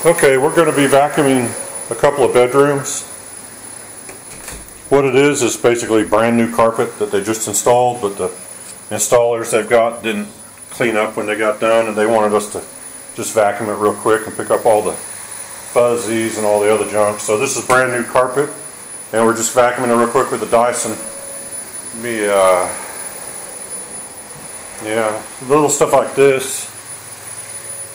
Okay, we're going to be vacuuming a couple of bedrooms. What it is basically brand new carpet that they just installed, but the installers they've got didn't clean up when they got done, and they wanted us to just vacuum it real quick and pick up all the fuzzies and all the other junk. So this is brand new carpet, and we're just vacuuming it real quick with the Dyson. Yeah, little stuff like this.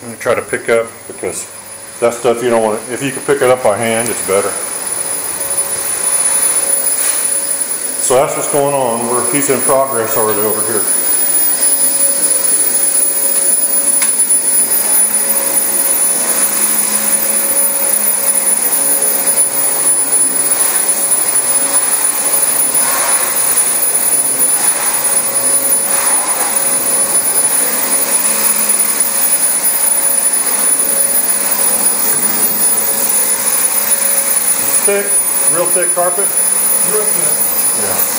I'm going to try to pick up, because that stuff you don't want to, if you can pick it up by hand, it's better. So that's what's going on. He's in progress already over here. Thick, real thick carpet. Real thick. Yeah.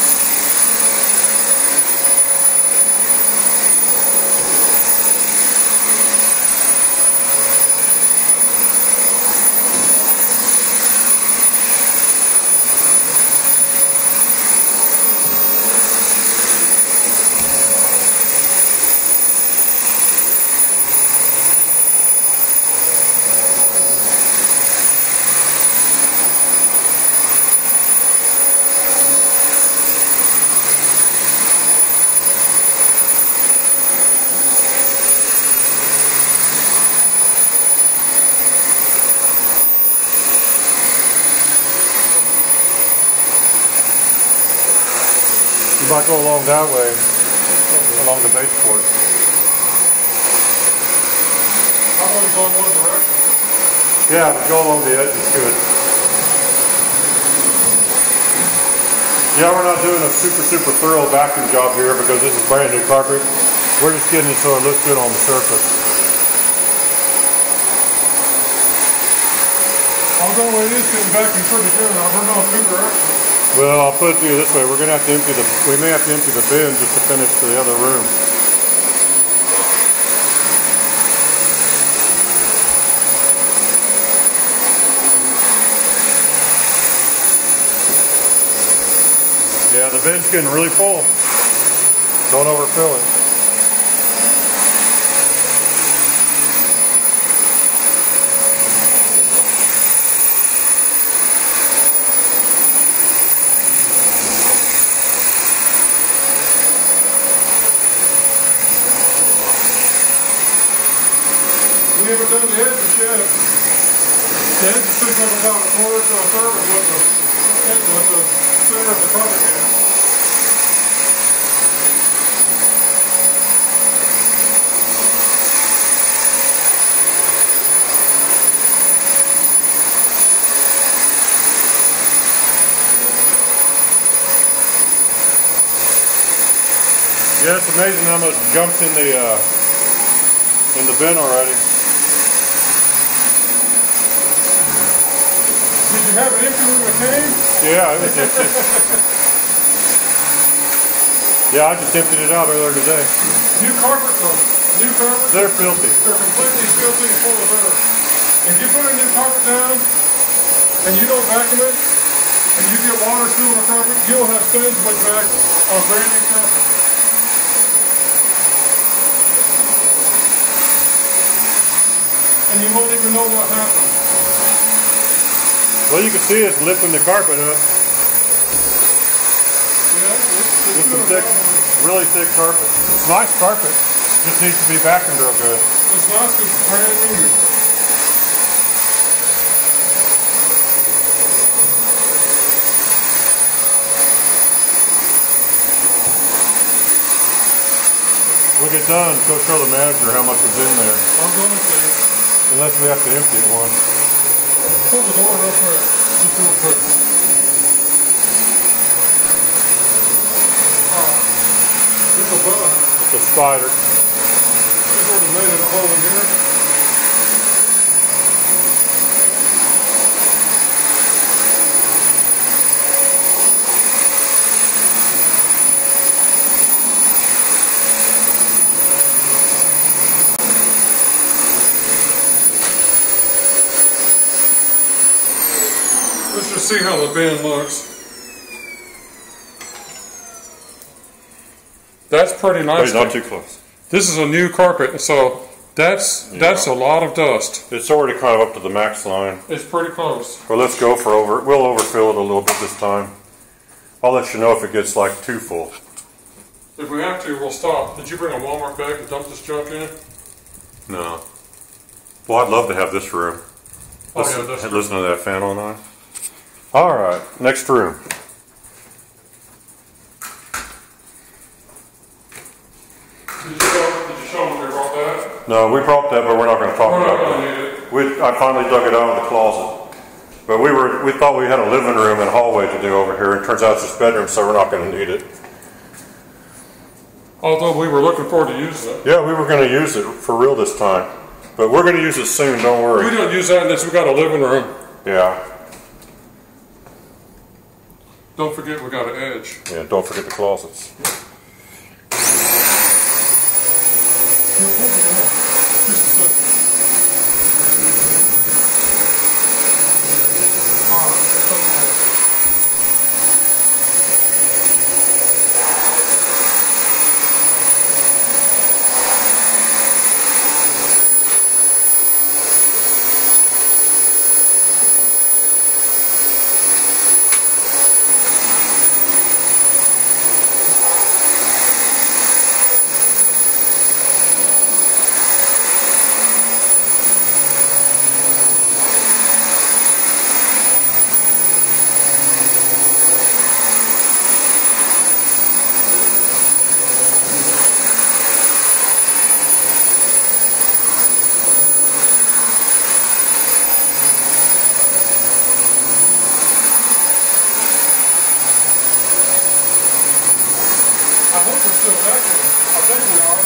You might go along that way, along the baseboard. How about going one direction? Yeah, but go along the edge is good. Yeah, we're not doing a super thorough vacuum job here because this is brand new carpet. We're just getting it so it looks good on the surface. Although it is getting vacuumed pretty good, I've run off two directions. Well, I'll put it to you this way. We're going to have to empty we may have to empty the bin just to finish the other room. Yeah, the bin's getting really full. Don't overfill it. We haven't done the edges yet. The edges sticks up about a quarter to a third of what the center of the carpet is. Yeah, it's amazing how much jump's in the bin already. Did you have it empty when it came? Yeah, it was empty. Yeah, I just emptied it out earlier today. New carpets though. New carpets. They're filthy. They're completely filthy and full of dirt. If you put a new carpet down and you don't vacuum it and you get water still on the carpet, you'll have stains put back on brand new carpet. And you won't even know what happened. Well, you can see it's lifting the carpet up. Yeah, It's some thick, really thick carpet. It's nice carpet. Just needs to be vacuumed real good. It's nice because it's brand new. We'll get done. Go show the manager how much is in there. I'm going to say. Unless we have to empty it once. Pull the door real quick. Just real quick. It's a bug. It's a spider. It's already made it a hole in here. Let's just see how the bin looks. That's pretty nice. Wait, not too close. This is a new carpet, so that's a lot of dust. It's already kind of up to the max line. It's pretty close. Well, let's go for we'll overfill it a little bit this time. I'll let you know if it gets like too full. If we have to, we'll stop. Did you bring a Walmart bag to dump this junk in? No. Well, I'd love to have this room. Listen to that fan all night. All right, next room. Did you show them we brought that? No, we brought that, but we're not going to talk about it. I finally dug it out of the closet. But we thought we had a living room and hallway to do over here, and it turns out it's just bedroom, so we're not going to need it. Although we were looking forward to using it. Yeah, we were going to use it for real this time. But we're going to use it soon, don't worry. We don't use that unless we got a living room. Yeah. Don't forget we got an edge. Yeah, don't forget the closets. I hope we're still vacuuming. I think we are.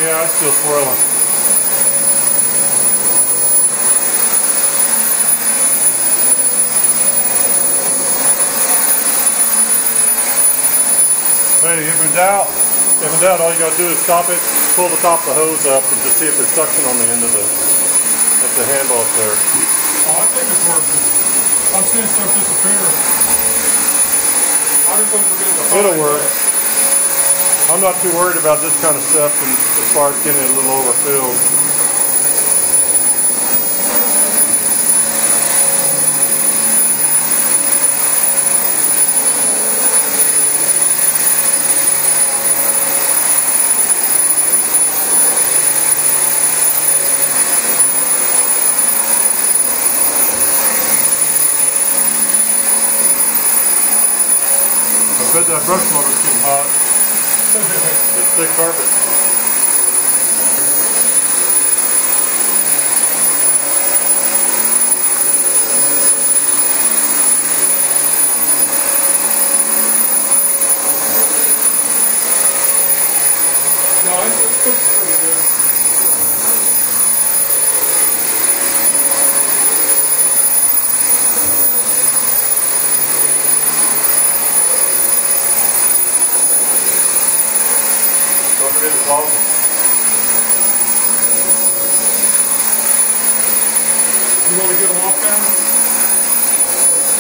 Yeah, it's still swirling. Hey, if in doubt, all you got to do is stop it, pull the top of the hose up, and just see if there's suction on the end of the handle up there. Oh, I think it's working. I'm seeing stuff disappear. I just don't forget to It'll work. I'm not too worried about this kind of stuff and as far as getting it a little overfilled. I bet that brush motor's getting hot. It's thick carpet. No, it's pretty good. Don't forget the closet. You want to get them off camera?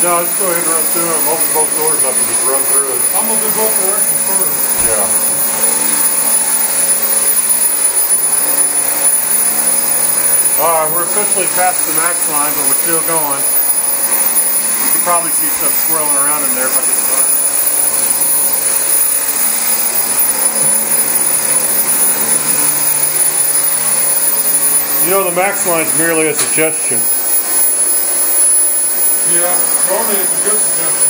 No, just go ahead and run through them. Open both doors up and just run through it. I'm going to do both directions first. Yeah. Alright, we're officially past the max line, but we're still going. You can probably see stuff swirling around in there if I get started. You know, the max line is merely a suggestion. Yeah, normally it's a good suggestion.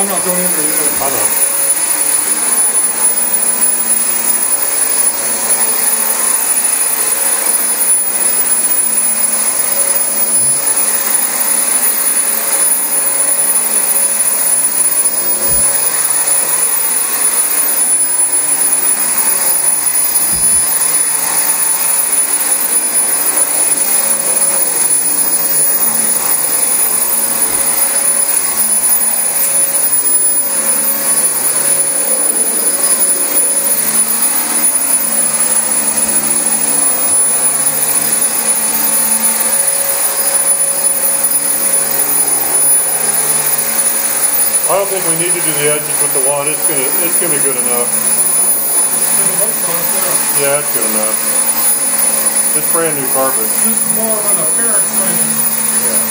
I'm not going in there yet. I know. I don't think we need to do the edges with the wand. It's gonna be good enough. Yeah, it's good enough. It's brand new carpet. This is more of an appearance thing. Yeah.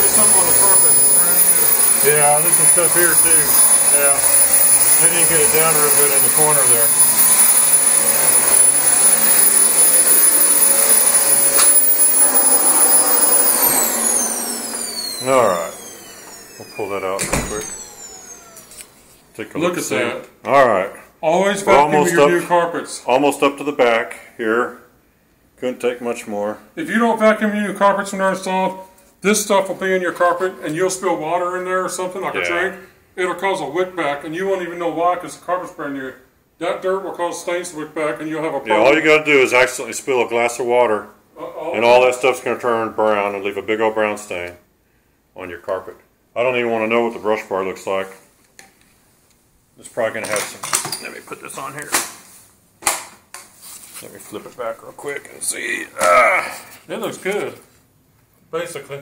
Something on the carpet is brand new. Yeah, there's some stuff here too. Yeah. They didn't get it down real good in the corner there. Alright. We'll pull that out real quick. Take a look at that. Alright. Always vacuum your new carpets. Almost up to the back here. Couldn't take much more. If you don't vacuum your new carpets when they're installed, this stuff will be in your carpet and you'll spill water in there or something like a drink. It'll cause a wick back and you won't even know why because the carpet's brand new. That dirt will cause stains to wick back and you'll have a problem. Yeah, all you got to do is accidentally spill a glass of water and all that stuff's going to turn brown and leave a big old brown stain on your carpet. I don't even want to know what the brush bar looks like. It's probably going to have some... Let me put this on here. Let me flip it back real quick and see. It looks good. Basically.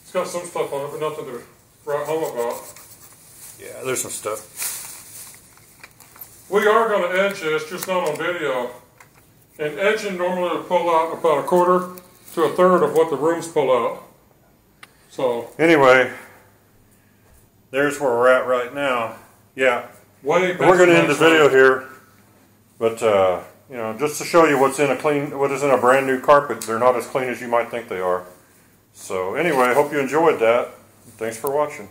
It's got some stuff on it, but nothing to write home about. Yeah, there's some stuff. We are going to edge this, just not on video. And edging normally will pull out about 1/4 to 1/3 of what the rooms pull out. So anyway, there's where we're at right now. Yeah, we're going to end the video here, but you know, just to show you what is in a brand new carpet. They're not as clean as you might think they are. So anyway, I hope you enjoyed that. Thanks for watching.